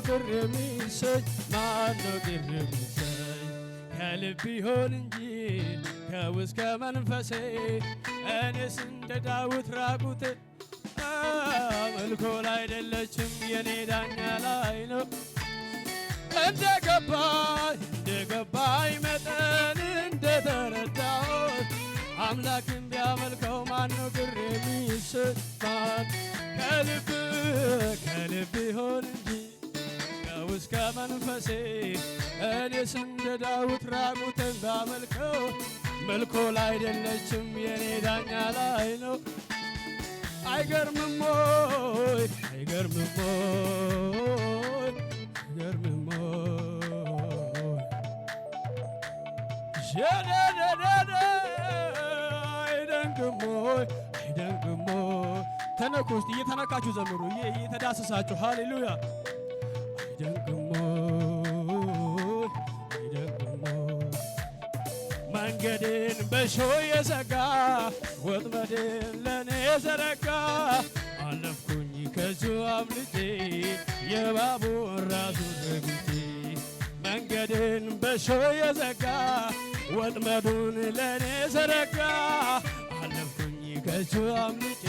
ቅር የሚሰኝ ማነው ቅር የሚሰኝ ከልብ ይሆን እንጂ ከውስጥ ከመንፈሴ እኔስ እንደ ዳዊት ራቁቴ መልኮል አይደለችም የኔ ዳኛ ላይ ነው እንደገባኝ መጠን እንደተረዳሁት አምላክን ቢያመልከው ማነው ቅር የሚሰኝ ከልብ ይሆን እንጂ ከውስጥ ከመንፈሴ እኔስ እንደ ዳዊት ራቁቴን ባመልከው መልኮል አይደለችም የኔ ዳኛ ላይ ነው አይገርምም ወይ አይገርምም ወይ አይገርምም ወይ ሸደደደ አይደንቅም ወይ አይደንቅም ወይ ተነኩ እስቲ እየተነካችሁ ዘምሩ እየተዳሰሳችሁ ሃሌሉያ አይደንቅም ወይ አይደንቅም ወይ መንገዴን በእሾህ የዘጋ ወጥመዴን ለኔ የዘረጋ አለፍኩኝ ከእጁ አምልጬ የእባቡን ራሱን ረግጬ መንገዴን በእሾህ የዘጋ ወጥመዱን ለኔ የዘረጋ አለፍኩኝ ከእጁ አምልጬ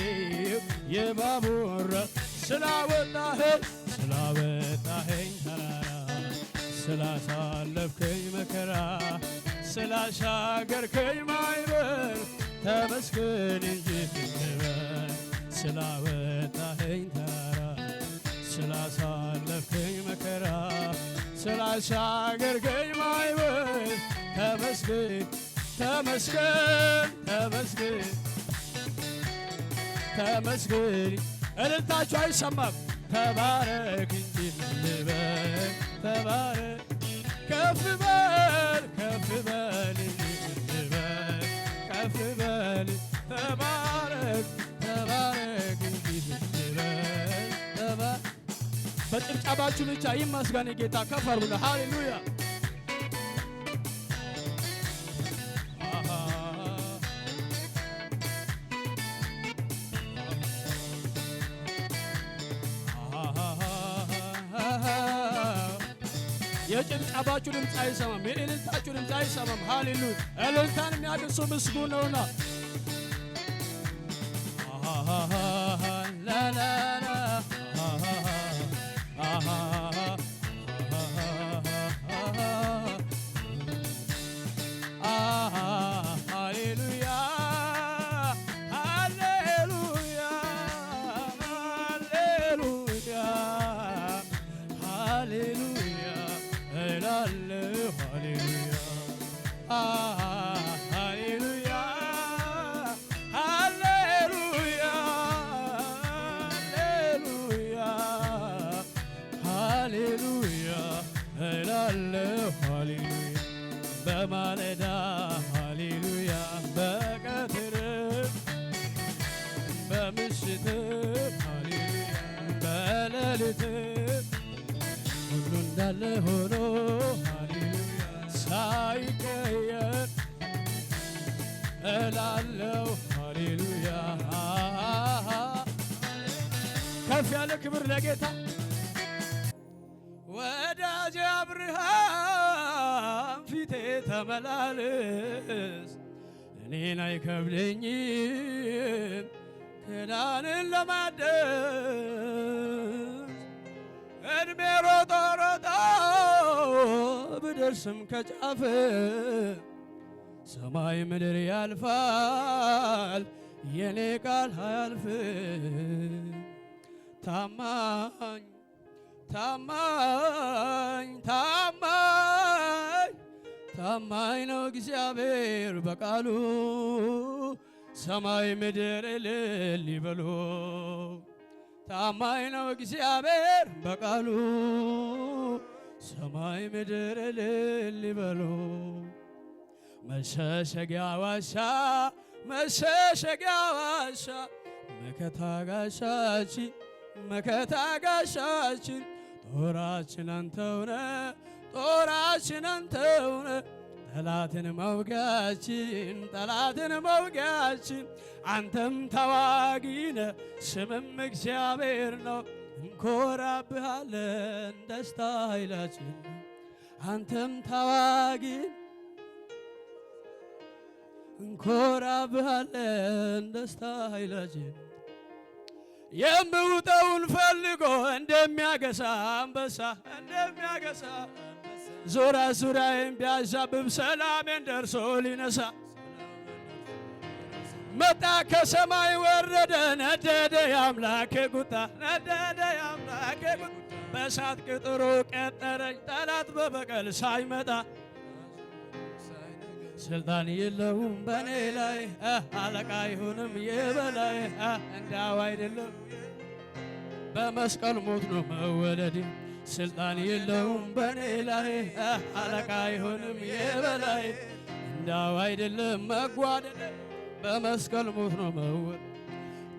የእባቡን ራስ ስላወጣኸኝ ተራራ ስላሳለፍከኝ መከራ ስላሻገርከኝ ማዕበል ተመስገን እንጂ ልበል ስላወጣኸኝ ተራራ ስላሳለፍከኝ መከራ ስላሻገርከኝ ማዕበል ተመስገን ተመስገን ተመስገን ተመስገን እልልታችሁ አይሰማም ተባረክ እንጂ ልበል ተባረክ ከፍ በል ከፍ በል ልበል ከፍ በል ተባረክ ተባረክ እንጂ ልበል ተባረክ በጭብጨባችሁ ብቻ ይመስገን ጌታ ከፍ አድርጉ ሃሌሉያ የጭብጨባችሁ ድምፅ አይሰማም የእልልታችሁ ድምፅ አይሰማም ሃሌሉያ እልልታን የሚያድሱ ምስጉን ነውና ላላላ ሃሌሉያ ሃሌሉያ ሃሌሉያ ሃሌሉያ እላለሁ ሃሌሉያ ሃሌሉያ ሃሌሉያ ሃሌሉያ እላለሁ ሃሌሉያ በማለዳ ሃሌሉያ በቀትር በምሽት ሃሌሉያ በሌሊት ሁሉ እንዳለ ሆኖ ሃሌሉያ ሳይቀየር እላለሁ ሃሌሉያ ከፍ ያለ ክብር ለጌታ ወዳጄ አብርሃም ፊቴ ተመላለስ እኔን አይከብደኝም ክዳንን ለማደስ እድሜ ሮጦ ሮጦ ብደርስም ከጫፍ ሰማይ ምድር ያልፋል የኔ ቃል አያልፍም ታማኝ ታማኝ ታማኝ ታማኝ ነው እግዚአብሔር በቃሉ ሰማይ ምድር እልል ይበሉ ታማኝ ነው እግዚአብሔር በቃሉ ሰማይ ምድር እልል ይበሉ መሸሸጊያ ዋሻ መሸሸጊያ ዋሻ መከታ ጋሻችን መከታ ጋሻችን ጦራችን አንተውነ ጦራችን አንተውነ ጠላትን መውጊያችን አንተም ተዋጊነ ስምም እግዚአብሔር ነው እንኮራብሃለን ደስታ ኃይላችን አንተም ታዋጊ እንኮራብሃለን ደስታ ኃይላችን የምውጠውን ፈልጎ እንደሚያገሳ አንበሳ ዞራ ዙሪያዬን ቢያዣብብ ሰላሜን ደርሶ ሊነሳ መጣ ከሰማይ ወረደ ነደደ የአምላኬ ቁጣ በእሳት ቅጥሩ ቀጠረኝ ጠላት በበቀል ሳይመጣ ስልጣን የለውም በኔ ላይ አለቃ አይሆንም የበላይ እንዳው አይደለም በመስቀል ሞት ነው መወለዴ ስልጣን የለውም በኔ ላይ አለቃ አይሆንም የበላይ እንዳው አይደለም መጓደድ በመስቀል ሞት ነው መወለድ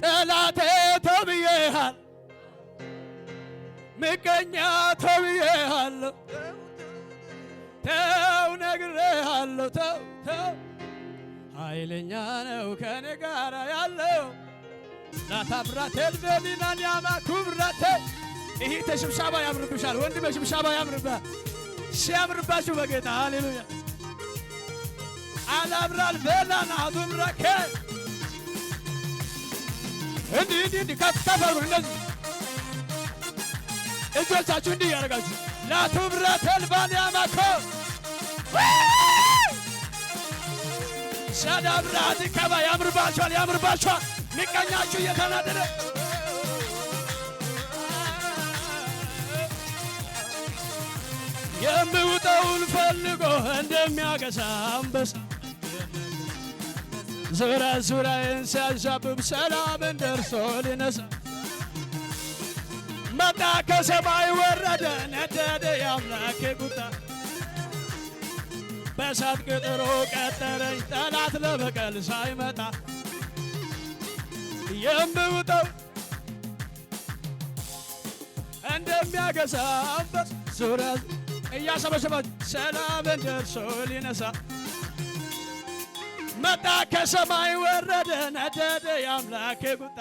ጠላቴ ተብዬሃል ምቀኛ ተብዬሃል ተው ነግሬሃለሁ ተው ኃይለኛ ነው ከኔ ጋር ያለው ላታብራቴል በዲናን ያማኩብራቴ ይሄ ተሽብሻባ ያምርብሻል ወንድሜ ሽብሻባ ያምርብሃል ሲያምርባችሁ በጌታ ሃሌሉያ አላብራል በላና አዱምራኬ እንዲህ ከፈሩ እንደዚህ እጆቻችሁ እንዲህ ያደርጋችሁ ላቱብራቴል ባንያማኮ ሻዳብራት ከባ ያምርባችኋል ሚቀኛችሁ እየተናደደ የምውጠውን ፈልጎ እንደሚያገሳ አንበሳ ዙሪያዬን ሲያዣብብ ሰላምን ደርሶ ሊነሳ መጣ ከሰማይ ወረደ ነደደ የአምላኬ ቁጣ በእሳት ቅጥሩ ቀጠረኝ ጠላት ለበቀል ሳይመጣ የምውጠው እንደሚያገሳ አንበሳ ዙሪያ እያሰበሰባችሁ ሰላምን ደርሶ ሊነሳ መጣ ከሰማይ ወረደ ነደደ የአምላኬ ቁጣ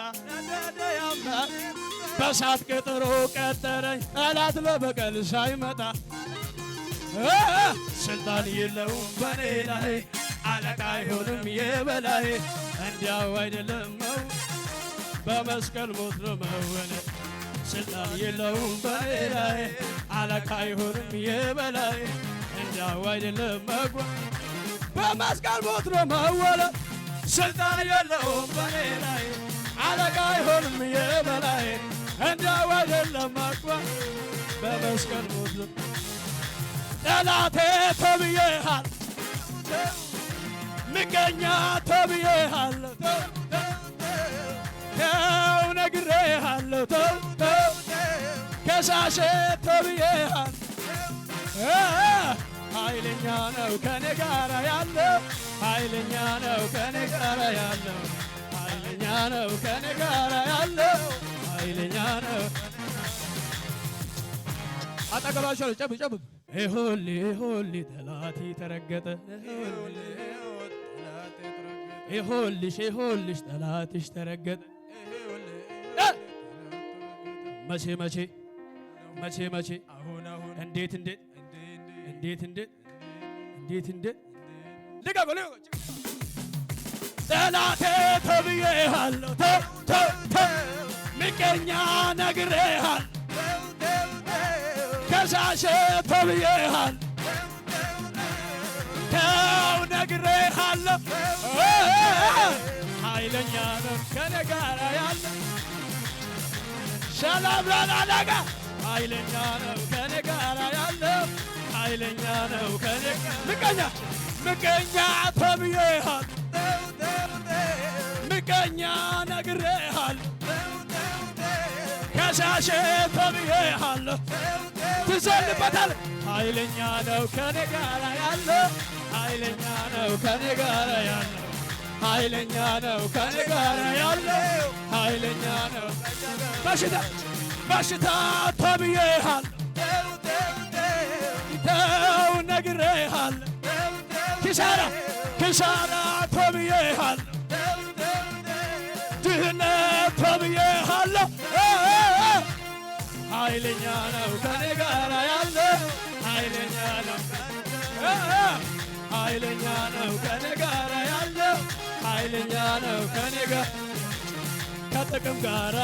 በእሳት ቅጥሩ ቀጠረኝ ጠላት ለበቀል ሳይመጣ ስልጣን የለውም በኔ ላይ አለቃ አይሆንም የበላይ እንዲያው አይደለም በመስቀል ሞት ነው መወለድ ስልጣን የለውም በኔ ላይ አለቃ አይሆንም የበላይ እንዲያው አይደለም በመስቀል ሞት ነው መወለድ ስልጣን የለውም በኔ ላይ አለቃ አይሆንም የበላይ እንዲያው አይደለም በመስቀል ሞት ነው ጠላቴ ተብዬሃል ምቀኛ ተብዬሃል ተው ነግሬሃለሁ ተው ከሳሼ ተብዬሃል ኃይለኛ ነው ከኔ ጋር ያለው ኃይለኛ ነው ከኔ ጋር ያለው ኃይለኛ ነው ከኔ ጋር ያለው ኃይለኛ ነው አጠገባቸው ጨብጨብ ይሁሊ ጠላቴ ተረገጠ ይሁልሽ ጠላትሽ ተረገጠ መቼ አሁን እንዴት ልቀቁ ጠላቴ ተብዬሃለሁ ምቀኛ ነግሬሃል ከሳሼ ተብዬሃል ተው ነግሬሃለሁ ኃይለኛ ነው ከኔ ጋር ያለ ሰላም ላላጋ ኃይለኛ ነው ከኔ ጋር ያለው ኃይለኛ ነው ከኔ ምቀኛ ተብዬሃል ምቀኛ ነግሬሃል ከሳሼ ተብዬሃለሁ ትዘልበታል ኃይለኛ ነው ከኔ ጋር ያለው ኃይለኛ ነው ከኔ ጋር ያለው ኃይለኛ ነው ከኔ ጋር ያለው ኃይለኛ ነው በሽታ ተብዬሃል ተው ነግሬሃል ኪሳራ ተብዬሃል ድህነት ተብዬሃለሁ ኃይለኛ ነው ከኔ ጋር ያለው ኃይለኛ ነው ኃይለኛ ነው ከኔ ጋር ያለው ኃይለኛ ነው ከኔ ጋር ከጥቅም ጋር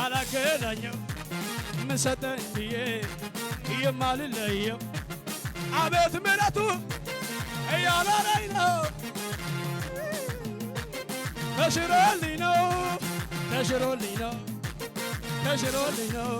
አላገናኘው ምሰጠኝ ብዬ የማልለየው አቤት ምሕረቱ እያኖረኝ ነው ተሽሮልኝ ነው ተሽሮልኝ ነው ተሽሮልኝ ነው